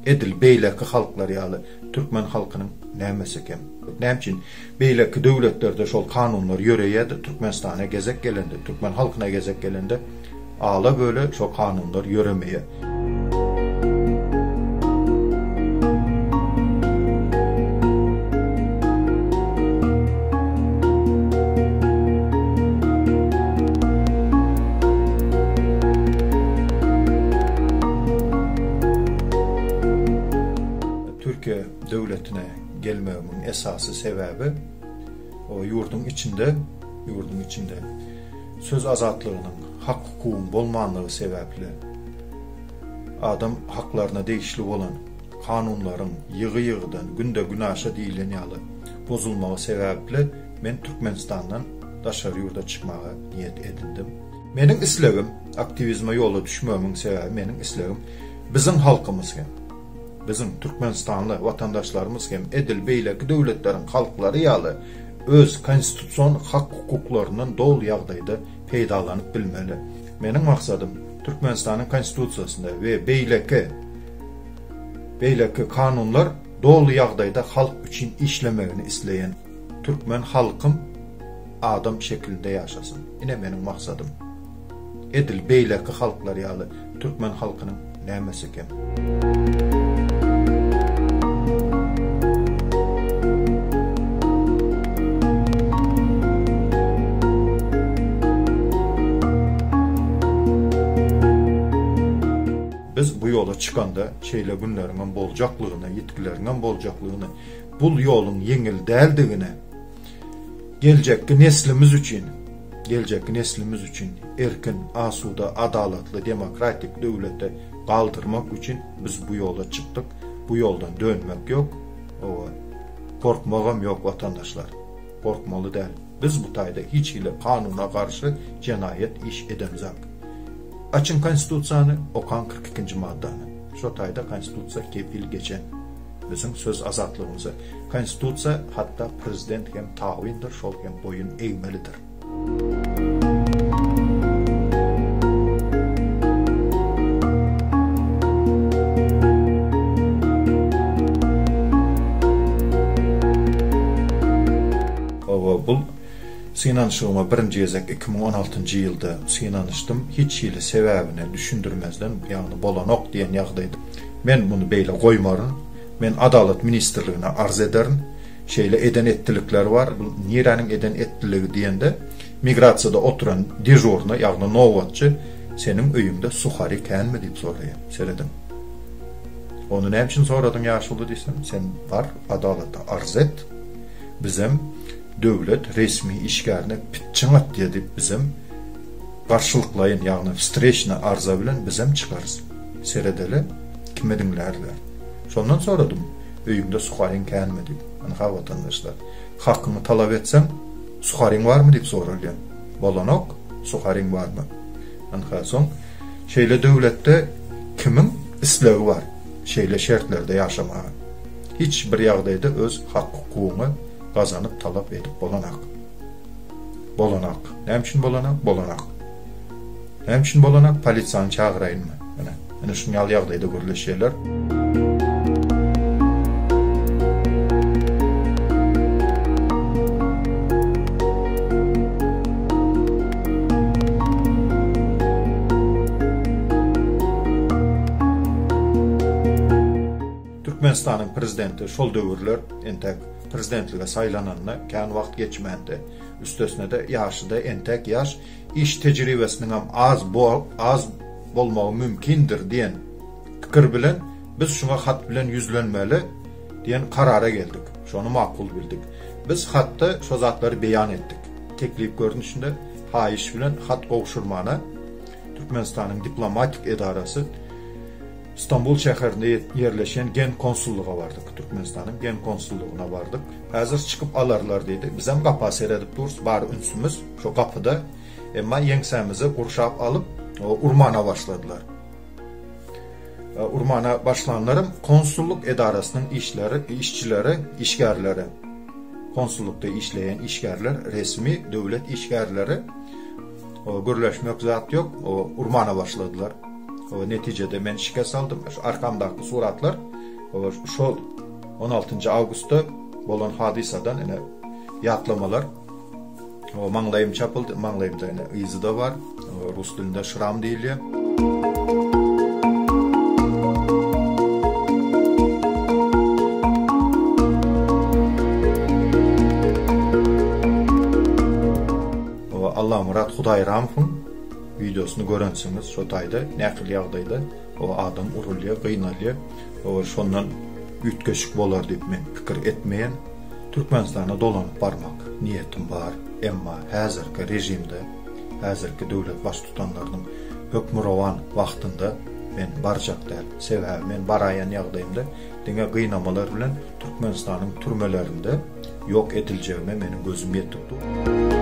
edil beýleki halklar ýaly türkmen halkynyň nämesi ekem. Näçin beýleki döwletlerde şol kanunlar ýöreýärdi, Türkmenistana gezek gelende, türkmen halkyna gezek gelende ala böyle şol kanunlar ýöremeýär. Türkiye devletine gelmemin esası sebebi o yurdun içinde söz azatlığının, hak hukukun bolmanlığı sebeple adam haklarına değişiklik olan kanunların yığı-yığıdan günde günaşa diýilen ýaly bozulmagy sebeple men Türkmenistandan daşary yurda çıkmaga niyet edindim. Menin islegim aktivizme yola düşmemin sebebi menin islegim bizim halkymyz bizim Türkmenistanlı vatandaşlarımız hem edil beýleki döwletlerin halkları ýaly öz konstitusiyon hak hukuklarynyň dol ýagdaýda peýdalanyp bilmeli. Menin maksadım Türkmenistanyň konstitusiýasynda we beýleki kanunlar dol ýagdaýda halk üçin işlemegini isleýän türkmen halkym adam şeklinde ýaşasyn. Ine menin maksadım edil beýleki halklar ýaly türkmen halkynyň nämesi ekem. Biz bu yola çıkanda şeyle günlerinden boljaklığına, yetkilerinin boljaklığına, bu yolun yengil däldigine, gelecek neslimiz için erkin, asuda, adalatlı, demokratik döwlete kaldırmak için biz bu yola çıktık. Bu yoldan dönmek yok. Korkmagam yok vatandaşlar. Korkmalı däl. Biz bu taýda hiç ile kanuna karşı cinayet iş edemizak. Açın konstitusiýany, okan 42-nji maddany. Şo taýda konstitusiýa kepil geçen bizim söz azatlığımıza. Konstitusiýa hatta prezident hem tawindir, şol hem boyun eýmelidir. Bu synanyşyma birinji gezek 2016-njy ýylda synanyşdym. Hiç ýyly sebäbine düşündirmezden, ýagny bolanok diýen ýagdaýda. Men bunu beýle goýmaryn. Men Adalet Ministrligine arz ederin. Şeýle eden ettilikler var. Bu niranyň eden ettiligi diýende migrasiýada oturan dejurna, ýagny nowatçy senin öýüňde suhary känmi diýip soraýar. Seredim. Onu näçin soradyň ýaşuly diýsem, sen var adalata arz et. Bizim döwlet resmi işgärine pitçiňat diýip bizim garşylyklaýyn, ýagny streçne arza bilen bizim çıkarız. Seredele kime dinlerler. Şondan soradym, öýüňde suharyň känmi diýip. Ana vatandaşlar, hakymy talap etsem, suharyň barmy diýip soralýan. Bolanok, suharyň barmy? Ana soň şeýle döwletde kimin islegi var? Şeýle şertlerde ýaşamagy. Hiç bir ýagdaýda öz hak hukugyny kazanıp talap edip bolanak. Näçin bolanak? Näçin bolanak? Polisiýany çagyraýynmy? Ana şu ýagdaýda görüleşýärler. Türkmenistanyň prezidenti şol döwürler entek prezidentlige saylananna kän wagt geçmende. Üstesine de ýaşy da entek ýaş, iş tejribesiniň hem az bolmagy mümkindir diýen pikir bilen biz şuna hat bilen yüzlenmeli diýen karara geldik. Şonu makul bildik. Biz hatda şo zatlary beýan etdik. Teklip görnüşinde haýyş bilen hat gowşurmana Türkmenistanyň diplomatik edarasy İstanbul şäherinde yerleşen Gen konsulluğuna bardık. Türkmenistanyň Gen konsulluğuna bardık. Hazır çıkıp alarlar dedi. Bizem gapa seredip duruz. Bar ünsümüz şu kapıda. Emma yengsemizi kurşap alıp urmana başladılar. Urmana başlananlarım konsulluk edarasının işçileri, işgärleri. Konsullukta işleyen işgärler, resmi döwlet işgärleri. Gürleşmek zat yok. Urmana başladılar. O neticede men şikayet aldım. Arkamdaki suratlar Şol 16 Ağustos'ta bolan hadisadan ene yatlamalar o maňlaýym çapyldy, maňlaýymda ene izi de var. Rus dilinde şram diýilýär. Allah murat Hudaý rahmyn videosunu görensiňiz şo taýda näqil ýagdaýda o adam urulýar, gynalýar. Şondan ütgeşik bolar diýip men pikir etmeýän. Türkmenistana dolanyp barmak niýetim bar. Emma häzirki rejimde, häzirki döwlet baş tutanlarynyň hökmürawan wagtynda men barjak däl. Sebäbi men baraýan ýagdaýymda diňe gynamalar bilen Türkmenistanyň türmelerinde ýok ediljegine meniň gözüm ýetipdi.